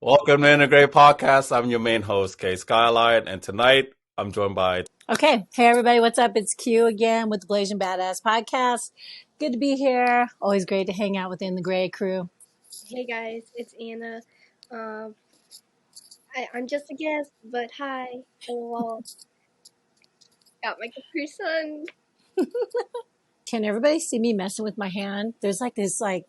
Welcome to Integrate Podcast. I'm your main host, Kay Skyline, and tonight I'm joined by. Okay. Hey, everybody. What's up? It's Q again with the Blasian Badass podcast. Good to be here. Always great to hang out within the Gray crew. Hey guys, it's Anna. Um, I'm just a guest, but hi, LOL. Got my Capri Sun. Can everybody see me messing with my hand? There's like this, so,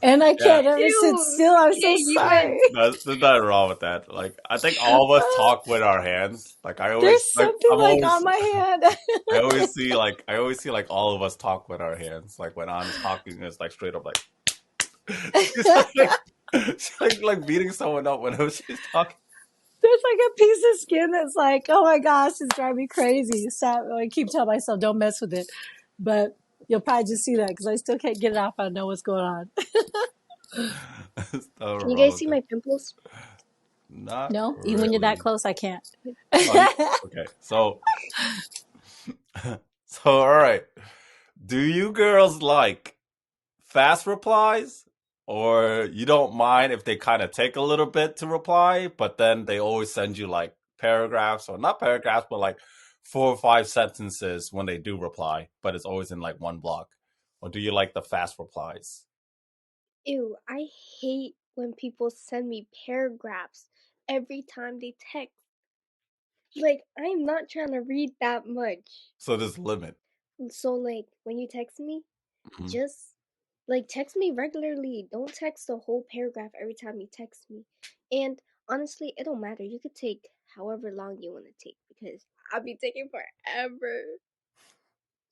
and I can't ever sit still. I'm so sorry. There's nothing wrong with that. Like, I think all of us talk with our hands. Like, I always There's something on my hand. I always see like all of us talk with our hands. Like when I'm talking, it's like straight up like. She's like beating someone up whenever she's talking. There's like a piece of skin that's like, oh my gosh, it's driving me crazy. So I keep telling myself, don't mess with it. But you'll probably just see that because I still can't get it off. I don't know what's going on. Can you guys see my pimples? Not no, really. even when you're that close, I can't. Okay, so all right. Do you girls like fast replies? Or you don't mind if they kind of take a little bit to reply, but then they always send you like paragraphs, or not paragraphs, but like 4 or 5 sentences when they do reply, but it's always in like one block? Or do you like the fast replies? Ew, I hate when people send me paragraphs every time they text. Like, I'm not trying to read that much. So there's a limit. So, like, when you text me, just like text me regularly. Don't text the whole paragraph every time you text me. And honestly, it don't matter. You could take however long you want to take because I'll be taking forever.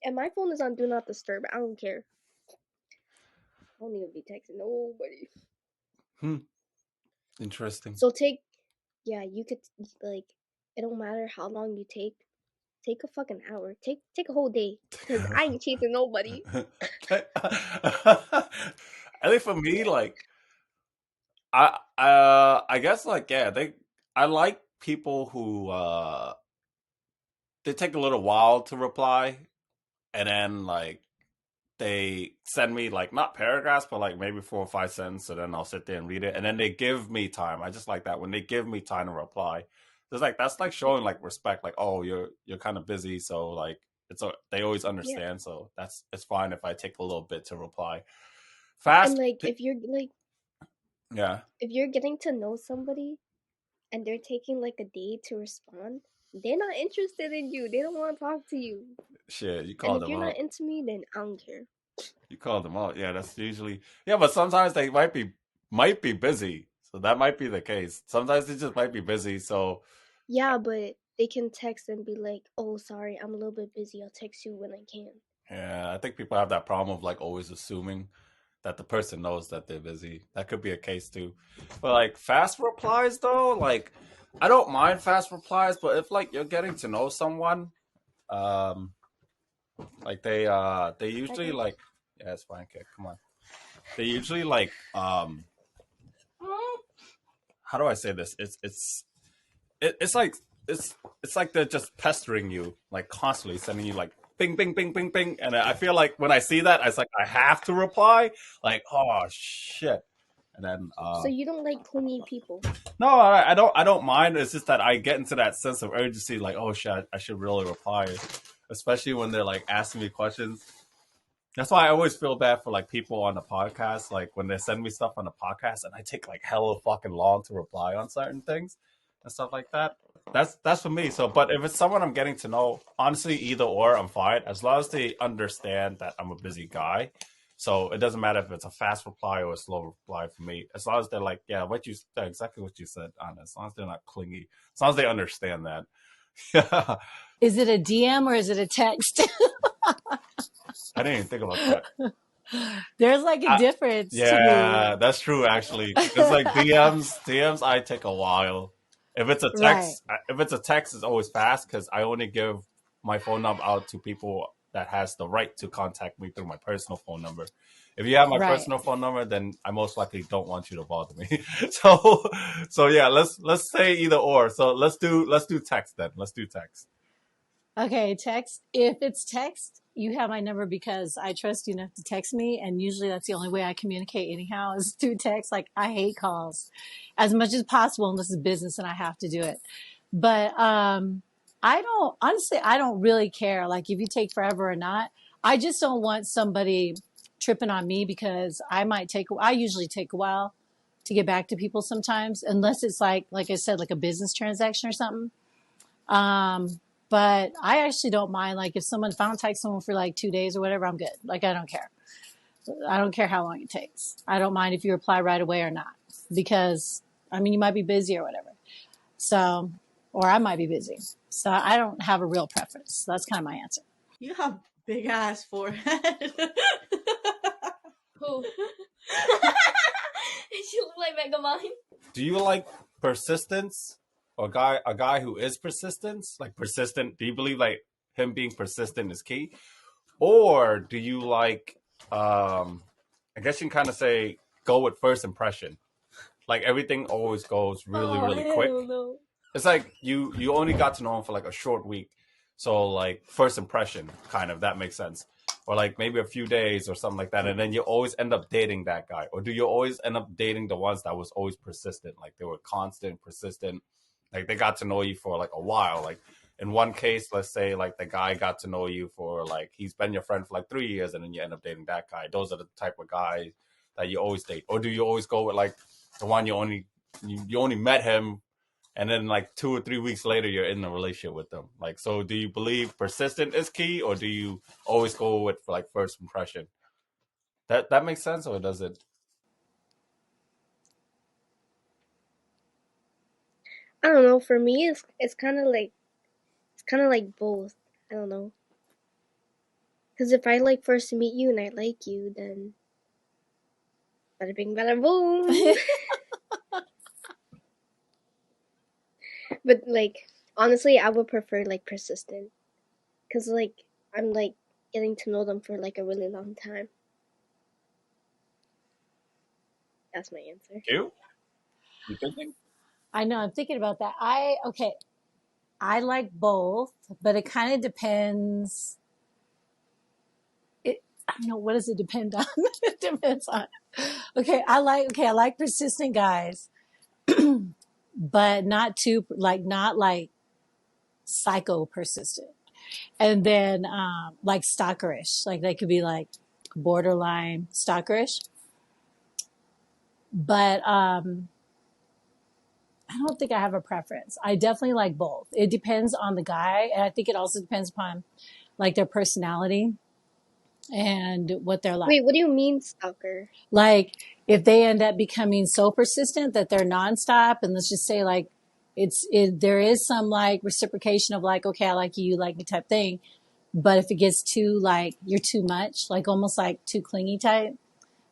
And my phone is on Do Not Disturb. I don't care. I don't even be texting nobody. Interesting. So you could like. It don't matter how long you take. Take a fucking hour. Take a whole day. Because I ain't chasing nobody. I think for me, like, I guess like I like people who they take a little while to reply, and then like they send me like not paragraphs, but like maybe 4 or 5 sentences, so then I'll sit there and read it, and then they give me time. I just like that when they give me time to reply. It's like that's like showing like respect. Like, oh, you're kind of busy, so like they always understand. Yeah. So it's fine if I take a little bit to reply. Fast, and like if you're like, yeah, if you're getting to know somebody, and they're taking like a day to respond, they're not interested in you. They don't want to talk to you. Shit, you call them out. And if you're not into me, then I don't care. You call them out. Yeah, that's usually but sometimes they might be busy. So that might be the case. Sometimes they just might be busy. So yeah, but they can text and be like, "Oh, sorry, I'm a little bit busy. I'll text you when I can." Yeah, I think people have that problem of like always assuming that the person knows that they're busy. That could be a case too. But like fast replies though, like I don't mind fast replies, but if like you're getting to know someone, like they usually like it's fine, kid. Come on. They usually like how do I say this? It's like they're just pestering you, like constantly sending you like bing, bing, bing, bing, bing. And I feel like when I see that, it's like I have to reply. Like, oh shit. And then so you don't like clingy people? No, I don't mind. It's just that I get into that sense of urgency, like, oh shit, I should really reply, especially when they're like asking me questions. That's why I always feel bad for like people on the podcast, like when they send me stuff on the podcast and I take like hella fucking long to reply on certain things and stuff like that. That's for me. So, but if it's someone I'm getting to know, honestly, either or, I'm fine as long as they understand that I'm a busy guy. So it doesn't matter if it's a fast reply or a slow reply for me. As long as they're like, yeah, exactly what you said, Anna. As long as they're not clingy, as long as they understand that. Yeah. Is it a DM or is it a text? I didn't even think about that. There's like a difference. Yeah, that's true. Actually, it's like DMs. I take a while. If it's a text, it's always fast because I only give my phone number out to people that has the right to contact me through my personal phone number. If you have my personal phone number, then I most likely don't want you to bother me. So yeah, let's say either or. So let's do text then. Let's do text. Okay, text. If it's text, you have my number because I trust you enough to text me, and usually that's the only way I communicate anyhow is through text. Like I hate calls as much as possible unless it's business and I have to do it. But I don't honestly I don't really care like if you take forever or not. I just don't want somebody tripping on me because I usually take a while to get back to people sometimes unless it's like I said like a business transaction or something. Um, but I actually don't mind. Like if I don't text someone for like 2 days or whatever, I'm good. Like I don't care. I don't care how long it takes. I don't mind if you reply right away or not because I mean, you might be busy or whatever. So, or I might be busy. So I don't have a real preference. That's kind of my answer. You have big ass forehead. Who? She look like Megamind. Do you like persistence? Or a guy who is persistent? Like persistent, do you believe like him being persistent is key? Or do you like I guess you can kind of say go with first impression. Like everything always goes really quick. No. It's like you only got to know him for like a short week. So like first impression, kind of, that makes sense. Or like maybe a few days or something like that. And then you always end up dating that guy. Or do you always end up dating the ones that was always persistent? Like they were constant, persistent. Like they got to know you for like a while. Like in one case, let's say like the guy got to know you for like, he's been your friend for like 3 years and then you end up dating that guy. Those are the type of guys that you always date. Or do you always go with like the one you only met him and then like 2 or 3 weeks later you're in a relationship with them? Like, so do you believe persistent is key or do you always go with like first impression? That makes sense, or does it? I don't know. For me, it's kind of like both. I don't know. Because if I like first meet you and I like you, then bada bing, bada boom. But like honestly, I would prefer like persistent, because like I'm like getting to know them for like a really long time. That's my answer. You thinking? I know. I'm thinking about that. I like both, but it kind of depends. I don't know. What does it depend on? It depends on. I like persistent guys, but not like psycho persistent. And then, like stalkerish, like they could be like borderline stalkerish. But, I don't think I have a preference. I definitely like both. It depends on the guy. And I think it also depends upon like their personality and what they're like. Wait, what do you mean stalker? Like if they end up becoming so persistent that they're nonstop, and let's just say like there is some like reciprocation of like, okay, I like you like me type thing. But if it gets too like you're too much, like almost like too clingy type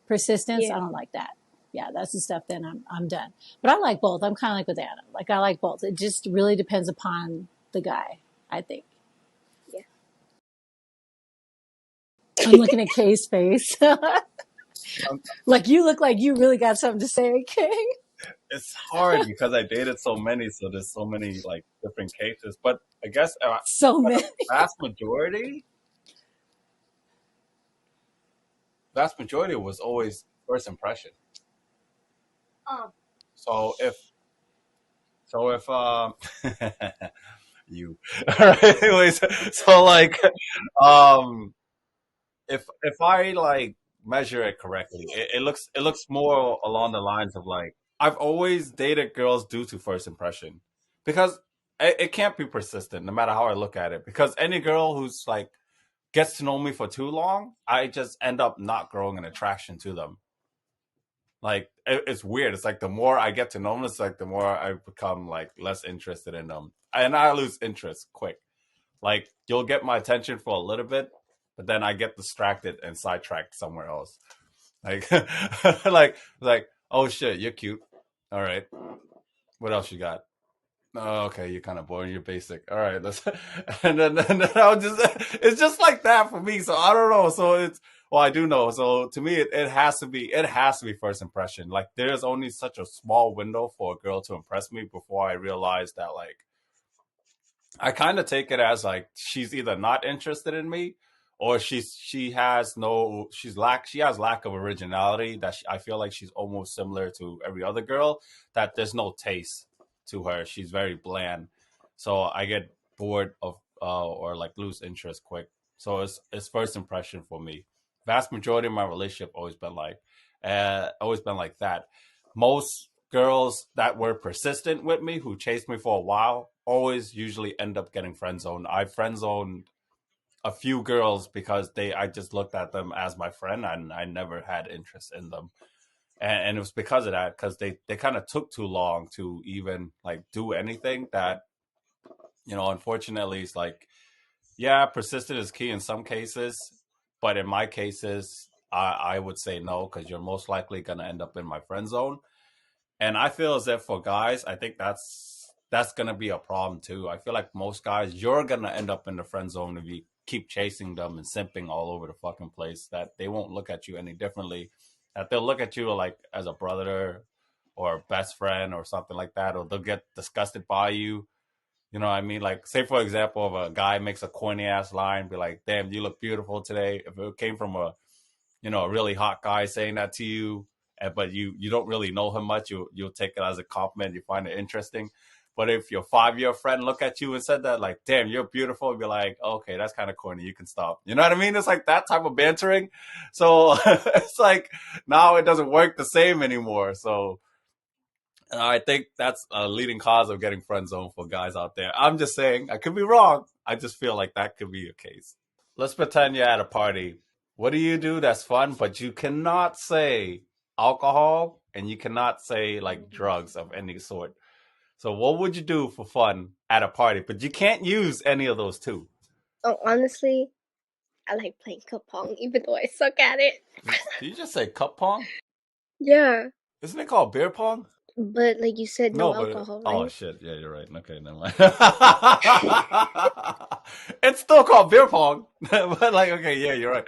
persistence, Yeah. I don't like that. Yeah, that's the stuff. Then I'm done. But I like both. I'm kind of like with Anna. Like I like both. It just really depends upon the guy, I think. Yeah. I'm looking at Kay's face. Like you look like you really got something to say, Kay. It's hard because I dated so many, so there's so many like different cases. But I guess So for the many. vast majority was always first impression. So if you all right, anyways, so like um if I like measure it correctly, it looks more along the lines of like I've always dated girls due to first impression because it can't be persistent no matter how I look at it, because any girl who's like gets to know me for too long, I just end up not growing an attraction to them. Like it's weird. It's like the more I get to know them, it's like the more I become like less interested in them, and I lose interest quick. Like you'll get my attention for a little bit, but then I get distracted and sidetracked somewhere else. Like, like, oh shit, you're cute. All right, what else you got? Oh, okay, you're kind of boring. You're basic. All right, let's. And then I'll just. It's just like that for me. So I don't know. So it's. Well, I do know. So to me, it has to be. It has to be first impression. Like there's only such a small window for a girl to impress me before I realize that like I kind of take it as like she's either not interested in me, or she has no she has lack of originality that I feel like she's almost similar to every other girl, that there's no taste to her. She's very bland, so I get bored of or like lose interest quick. So it's first impression for me. Vast majority of my relationship always been like that. Most girls that were persistent with me, who chased me for a while, always usually end up getting friend zoned. I friend zoned a few girls because I just looked at them as my friend, and I never had interest in them. And it was because of that, because they kind of took too long to even like do anything. That, unfortunately, it's like, yeah, persistent is key in some cases, but in my cases, I would say no, because you're most likely gonna end up in my friend zone. And I feel as if for guys, I think that's gonna be a problem too. I feel like most guys, you're gonna end up in the friend zone if you keep chasing them and simping all over the fucking place. That they won't look at you any differently. That they'll look at you like as a brother or a best friend or something like that, or they'll get disgusted by you. You know what I mean? Like, say for example, if a guy makes a corny ass line, be like, "Damn, you look beautiful today." If it came from a really hot guy saying that to you, but you don't really know him much, you'll take it as a compliment. You find it interesting. But if your 5-year friend look at you and said that, like, "Damn, you're beautiful," you'd be like, "Okay, that's kind of corny. You can stop." You know what I mean? It's like that type of bantering. So it's like now it doesn't work the same anymore. So I think that's a leading cause of getting friend zoned for guys out there. I'm just saying, I could be wrong. I just feel like that could be a case. Let's pretend you're at a party. What do you do that's fun, but you cannot say alcohol and you cannot say like drugs of any sort? So what would you do for fun at a party? But you can't use any of those two. Oh, honestly, I like playing cup pong, even though I suck at it. Did you just say cup pong? Yeah, Isn't it called beer pong? but like you said, no No, but alcohol, oh right? shit, yeah, you're right. Okay, never mind. It's still called beer pong, but like, okay, yeah, you're right.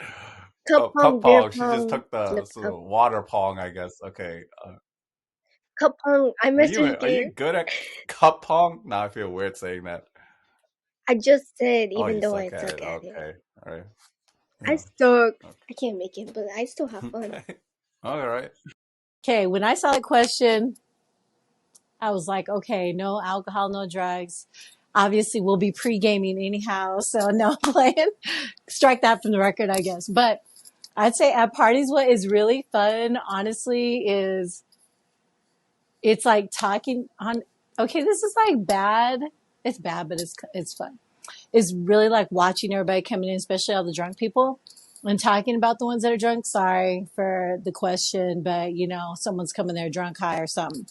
Cup Oh, cup pong, beer pong. She just pong, took the flip sort cup. of water pong, I guess. Okay. Cup pong, I messaged Are you you. good at cup pong? Now I feel weird saying that. I just said, Oh, even you though I suck at suck it. at it. Okay, all right. I Yeah. suck. Okay. I can't make it, but I still have fun. Okay. All right. Okay, when I saw the question, I was like, okay, no alcohol, no drugs. Obviously, we'll be pre-gaming anyhow, so no playing. Strike that from the record, I guess. But I'd say at parties, what is really fun, honestly, is it's like talking on. Okay, this is like bad. It's bad, but it's fun. It's really like watching everybody coming in, especially all the drunk people, and talking about the ones that are drunk. Sorry for the question, but someone's coming there drunk, high, or something.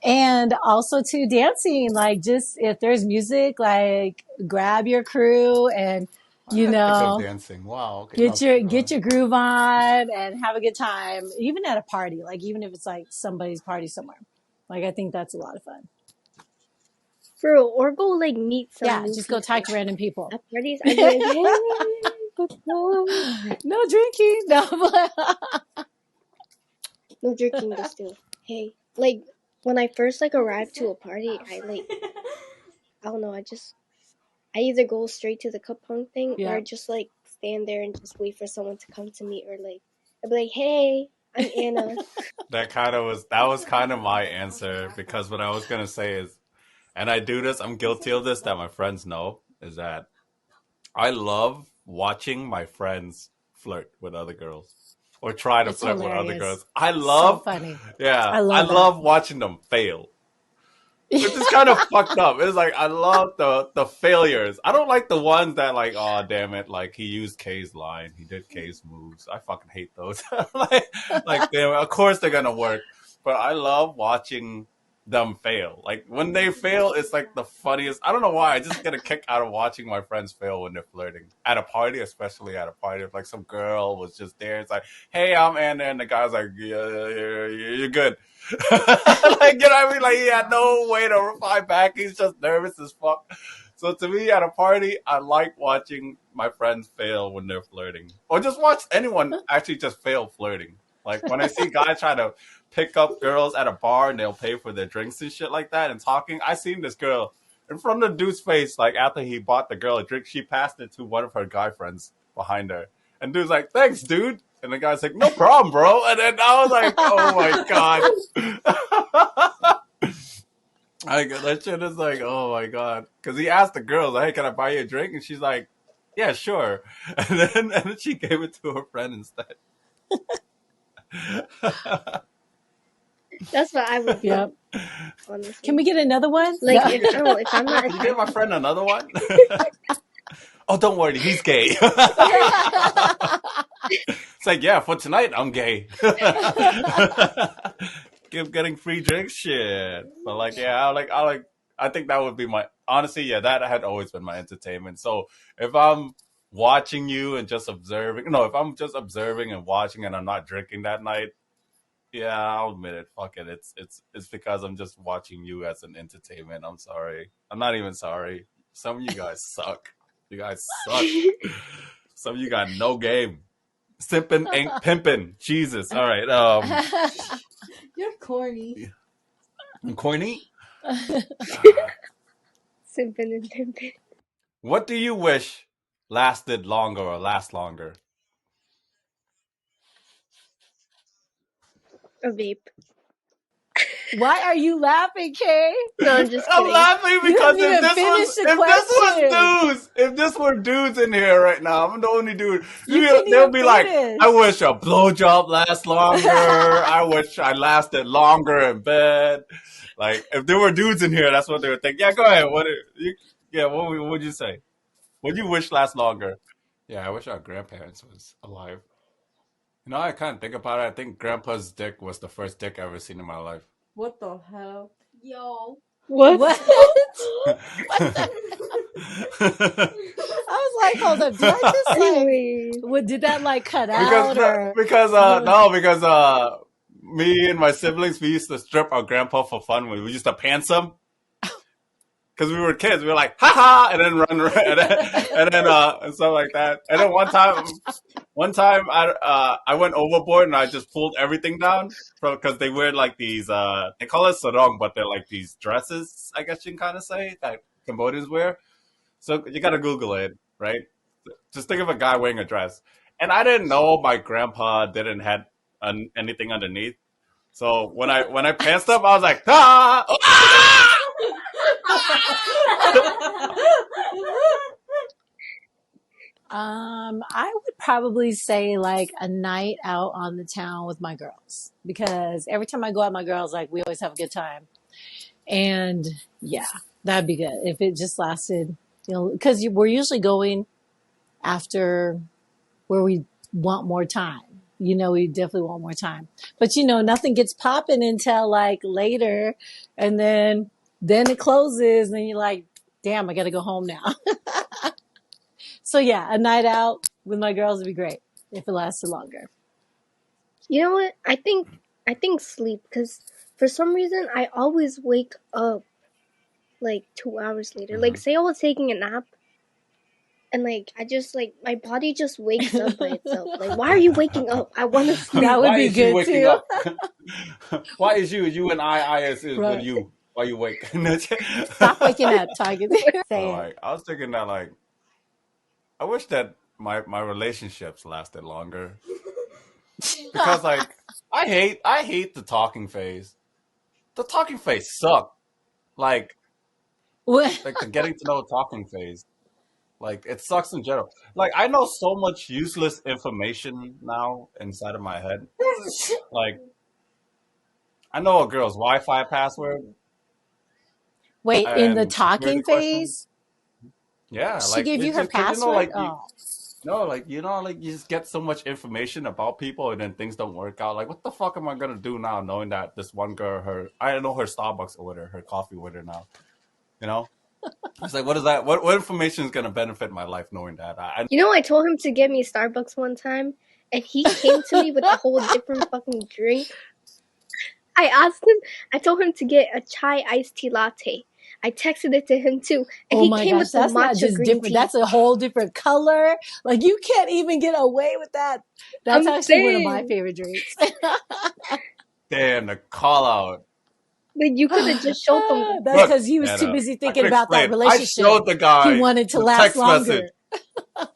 And also to dancing, like just if there's music, like grab your crew and I you didn't think of know dancing. Wow. Okay. No. get your groove on and have a good time, even at a party, like even if it's like somebody's party somewhere. Like I think that's a lot of fun. For real, or go like meet some Yeah, new just go people. talk to random people. At parties, I'd be like, hey, what's up? No drinking, no. No drinking, but still, hey. Like, when I first like arrived to a party, I don't know, I either go straight to the cup pong thing Yeah. or just like stand there and just wait for someone to come to me, or like I'd be like, hey, I'm Anna. That was kind of my answer, because what I was gonna say is, and I do this, I'm guilty of this, that my friends know, is that I love watching my friends flirt with other girls or try to It's flirt with other hilarious. girls. I So love, funny. yeah, I I love love watching them fail, which is kind of fucked up. It's like I love the failures. I don't like the ones that like, oh damn it, like he used K's line, he did K's moves. I fucking hate those. like damn, of course they're gonna work, but I love watching them fail. Like when they fail, it's like the funniest. I don't know why. I just get a kick out of watching my friends fail when they're flirting at a party, especially at a party. If like some girl was just there, it's like, hey, I'm Anna, and the guy's like, yeah, you're good. Like, you know what I mean? Like he had no way to reply back. He's just nervous as fuck. So to me, at a party, I like watching my friends fail when they're flirting, or just watch anyone actually just fail flirting. Like when I see guys try to pick up girls at a bar and they'll pay for their drinks and shit like that and talking. I seen this girl. in front of the dude's face, like after he bought the girl a drink, she passed it to one of her guy friends behind her. And dude's like, thanks, dude. And the guy's like, no problem, bro. And then I was like, oh my God. That shit is like, oh my God. Because he asked the girl, like, hey, can I buy you a drink? And she's like, yeah, sure. And then she gave it to her friend instead. That's what I would do. Yep. Honestly. Can we get another one? Like, No. if I'm not. Can you give my friend another one? Oh, don't worry, he's gay. It's like, yeah, for tonight, I'm gay. Keep getting free drinks, shit. But like, yeah, I think that would be honestly, yeah, that had always been my entertainment. So if I'm watching you and just observing, if I'm just observing and watching and I'm not drinking that night, yeah, I'll admit it. Fuck it. It's because I'm just watching you as an entertainment. I'm sorry. I'm not even sorry. Some of you guys suck. You guys suck. Some of you got no game. Simping ain't pimping. Jesus. All right. You're corny. I'm corny. Simping and pimping. What do you wish lasted longer or last longer? A vape. Why are you laughing, Kay? No, I'm just I'm kidding. laughing because You haven't even finished the question. if this were dudes in here right now, I'm the only dude. You couldn't They'll even be like, finish. I wish a blowjob lasts longer. I wish I lasted longer in bed. Like, if there were dudes in here, that's what they would think. Yeah, go ahead. What would you say? What do you wish lasts longer? Yeah, I wish our grandparents was alive. You know, I kind of think about it. I think Grandpa's dick was the first dick I ever seen in my life. What the hell? Yo. What? What? I was like, hold up. Did I just Anyways. did that like cut out? Because me and my siblings, we used to strip our grandpa for fun. We used to pants him. Because we were kids, we were like, ha ha, and then run, and stuff like that. And then one time I went overboard and I just pulled everything down because they wear like these, they call it sarong, but they're like these dresses, I guess you can kind of say, that Cambodians wear. So you got to Google it, right? Just think of a guy wearing a dress. And I didn't know my grandpa didn't have anything underneath. So when I pantsed up, I was like, ah! I would probably say like a night out on the town with my girls, because every time I go out with my girls, like we always have a good time. And yeah, that'd be good if it just lasted, because we're usually going after where we want more time. We definitely want more time. But nothing gets popping until like later, and then it closes, and you're like, damn, I got to go home now. So yeah, a night out with my girls would be great if it lasted longer. You know what? I think sleep, because for some reason I always wake up like 2 hours later. Mm-hmm. Like, say I was taking a nap, and like I just like my body just wakes up by itself. Like, why are you waking up? I want to sleep. That would be good too. Why is you and I is Right. with you? Why you wake? Stop waking up, Tiger. I was thinking that like, I wish that my relationships lasted longer. Because like I hate the talking phase. The talking phase sucked. Like the getting to know talking phase. Like, it sucks in general. Like, I know so much useless information now inside of my head. Like, I know a girl's Wi-Fi password. Wait, in the and talking security questions. phase? Yeah, She like gave you it's her just 'cause, password? you just get so much information about people and then things don't work out. Like, what the fuck am I gonna do now, knowing that this one girl, I know her Starbucks order, her coffee order now. It's like, what is that? What information is gonna benefit my life knowing that? I told him to get me Starbucks one time, and he came to me with a whole different fucking drink. I told him to get a chai iced tea latte. I texted it to him too, and he came with the matcha green tea. That's a whole different color. Like, you can't even get away with that. That's actually one of my favorite drinks. Damn, the call out. Then you could have just showed them the That's Look, because he was too Anna, busy I thinking can about that explain. I relationship. showed the He guy wanted to the last text message. longer.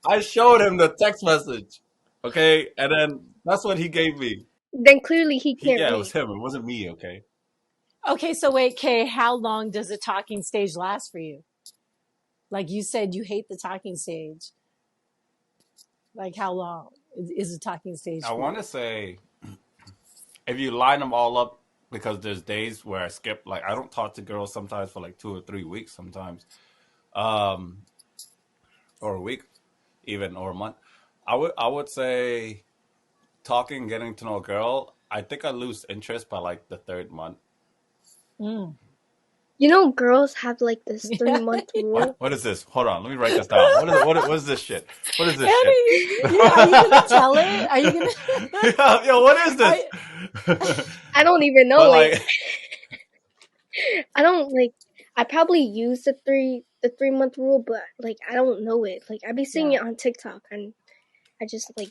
I showed him the text message. Okay, and then that's what he gave me. Then clearly he can't Yeah, it was read. him. It wasn't me. Okay. Okay, so wait, Kay, how long does a talking stage last for you? Like you said, you hate the talking stage. Like how long is a talking stage I for want you? to say if you line them all up, because there's days where I skip. Like I don't talk to girls sometimes for like 2 or 3 weeks, sometimes, um, or a week, even or a month. I would say talking, getting to know a girl. I think I lose interest by like the third month. Mm. You know, girls have like this Yeah. 3-month What? rule. What is this? Hold on, let me write this down. What is this shit? What is this shit? Annie, are you gonna tell it? Are you gonna? Yo, what is this? I don't even But know it. like, I don't like. I probably use the 3-month rule, but like I don't know it. Like I be seeing Yeah. it on TikTok, and I just like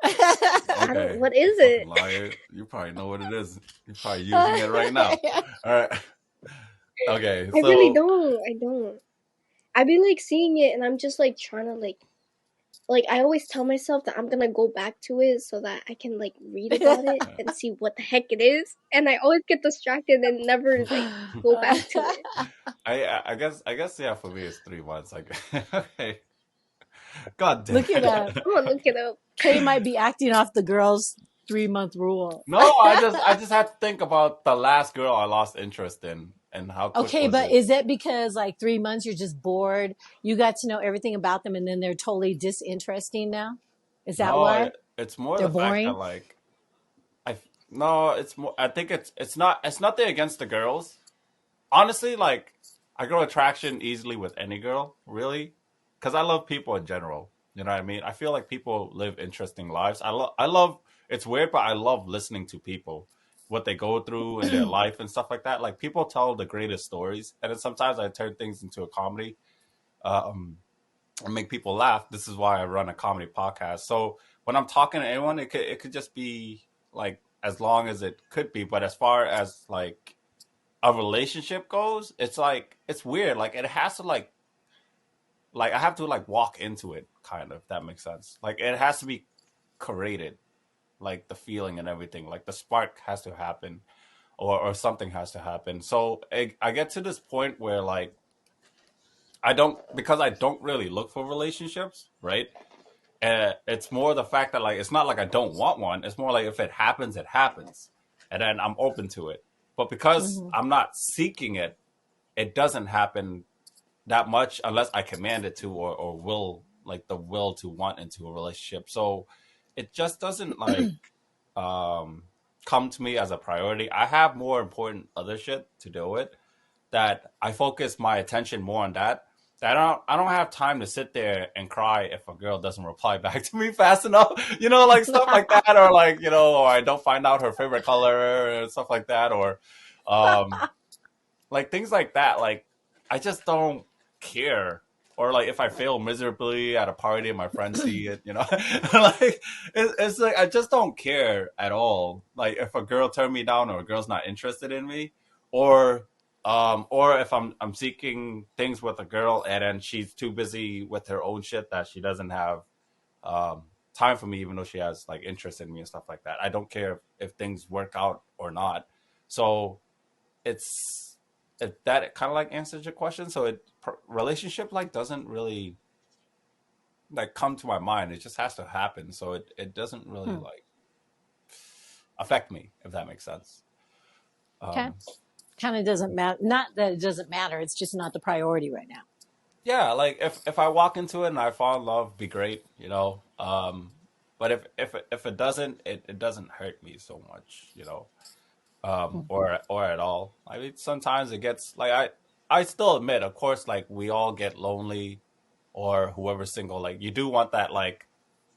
I don't. okay, What you is fucking it? liar. You probably know what it is. You're probably using it right now. All right. Okay, I really so don't. I don't. I be like seeing it, and I'm just like trying to like I always tell myself that I'm gonna go back to it so that I can like read about it and see what the heck it is, and I always get distracted and never like go back to it. I guess yeah. For me, it's 3 months. Like, okay. God damn Look it it. up. I'm gonna look it up. Kay might be acting off the girl's 3-month rule. No, I just had to think about the last girl I lost interest in and how quick Okay, was but it. is that because like 3 months you're just bored? You got to know everything about them and then they're totally disinteresting now? Is that No, why? it's more They're the fact that boring? like I no, it's more. I think it's nothing against the girls. Honestly, like I grow attraction easily with any girl, really, because I love people in general. You know what I mean? I feel like people live interesting lives. I love. It's weird, but I love listening to people, what they go through in their life and stuff like that. Like people tell the greatest stories, and then sometimes I turn things into a comedy, um, and make people laugh. This is why I run a comedy podcast. So when I'm talking to anyone, it could just be like as long as it could be. But as far as like a relationship goes, it's like it's weird. Like it has to like I have to like walk into it, kind of. If that makes sense. Like it has to be created, like the feeling and everything. Like the spark has to happen, or something has to happen. So I get to this point where like I don't really look for relationships, right? It's more the fact that like it's not like I don't want one. It's more like if it happens, it happens, and then I'm open to it. But because Hmm. I'm not seeking it, it doesn't happen that much unless I command it to, or will, like the will to want into a relationship. So it just doesn't like um come to me as a priority. I have more important other shit to deal with, that I focus my attention more on that. That I don't have time to sit there and cry if a girl doesn't reply back to me fast enough. Like stuff like that, or like or I don't find out her favorite color and stuff like that, or um, like things like that. Like I just don't care. Or like if I fail miserably at a party and my friends see it, like it's like I just don't care at all. Like if a girl turned me down or a girl's not interested in me, or or if I'm seeking things with a girl and then she's too busy with her own shit that she doesn't have um time for me, even though she has like interest in me and stuff like that. I don't care if things work out or not. So it's that kind of like answers your question. So relationship like doesn't really like come to my mind. It just has to happen. So it doesn't really Hmm. like affect me, if that makes sense. Okay. Um, Kind of doesn't matter. Not that it doesn't matter. It's just not the priority right now. yeah, like if I walk into it and I fall in love, be great. But if it doesn't, it doesn't hurt me so much. Hmm. Or at all. I mean, sometimes it gets like I still admit, of course, like we all get lonely, or whoever's single. Like you do want that, like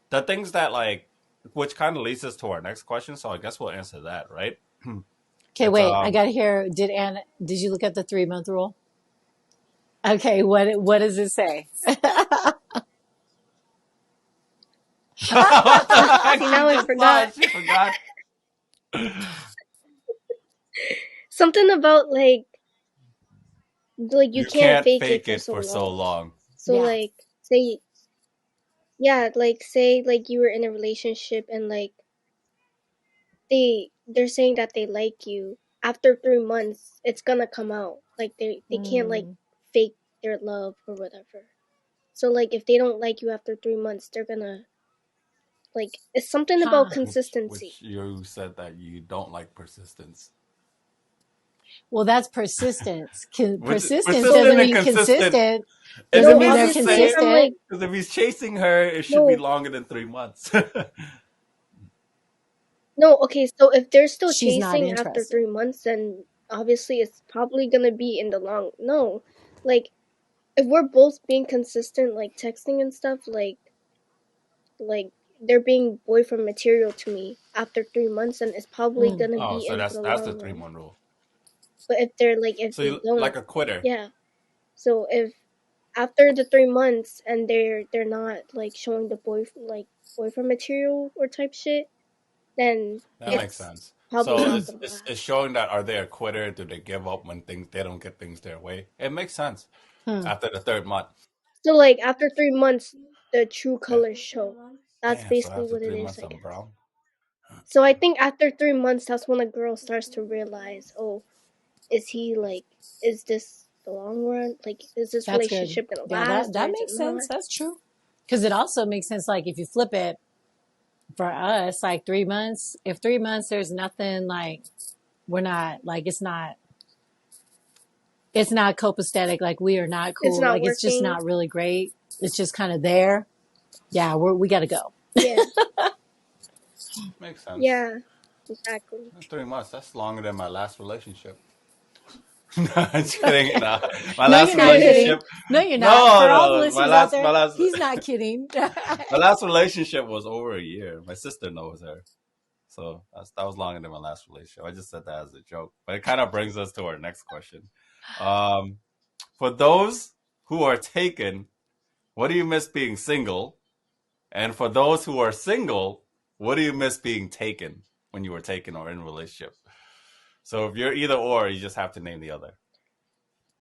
the things that like, which kind of leads us to our next question. So I guess we'll answer that, right? Okay, It's wait. I got to hear. Did you look at the 3-month rule? Okay. What does it say? she See, now I just forgot. lied. She forgot. something about like you can't fake it for so long. So Yeah. like say say like you were in a relationship and like they're saying that they like you. After 3 months, it's gonna come out. Like they can't like fake their love or whatever. So like if they don't like you after 3 months, they're gonna like it's something about consistency. Which you said that you don't like persistence. Well, that's persistence. Persistence persistent doesn't and mean consistent. consistent. Is Doesn't it mean not they're the same? consistent. like, Because if he's chasing her, it should be longer than 3 months. No, okay, so if they're still She's not chasing after interested. 3 months, then obviously it's probably gonna be in the long. No, like if we're both being consistent, like texting and stuff, like they're being boyfriend material to me after 3 months, and it's probably gonna be so in that's the the long run. 3-month rule. But if they're like if So they you don't, like a quitter. yeah. So if after the 3 months and they're not like showing the boyfriend material or type shit, then That makes sense. probably So not gonna last. it's showing that are they a quitter? Do they give up when they don't get things their way? It makes sense after the 3rd month. So like after 3 months, the true colors show. That's Damn, so basically after what it 3 is, months, I I'm guess. brown. So I think after 3 months, that's when a girl starts to realize, oh, is this the long run? Like, is this That's good. relationship gonna Yeah, last? that or is makes it sense. not? That's true. Because it also makes sense, like if you flip it for us, like 3 months. If 3 months, there's nothing like we're not like it's not copacetic. Like we are not cool. It's not Like it's just working. not really great. It's just kind of there. Yeah, we got to go. Yeah, Makes sense. yeah, exactly. 3 months. That's longer than my last relationship. No, I'm just kidding. No. My No, last you're not kidding. relationship. No, you're not. For all the No. listeners out there, My he's not kidding. last relationship was over a year. My sister knows her. So that was longer than my last relationship. I just said that as a joke. But it kind of brings us to our next question. For those who are taken, what do you miss being single? And for those who are single, what do you miss being taken when you were taken or in a relationship? So if you're either or, you just have to name the other.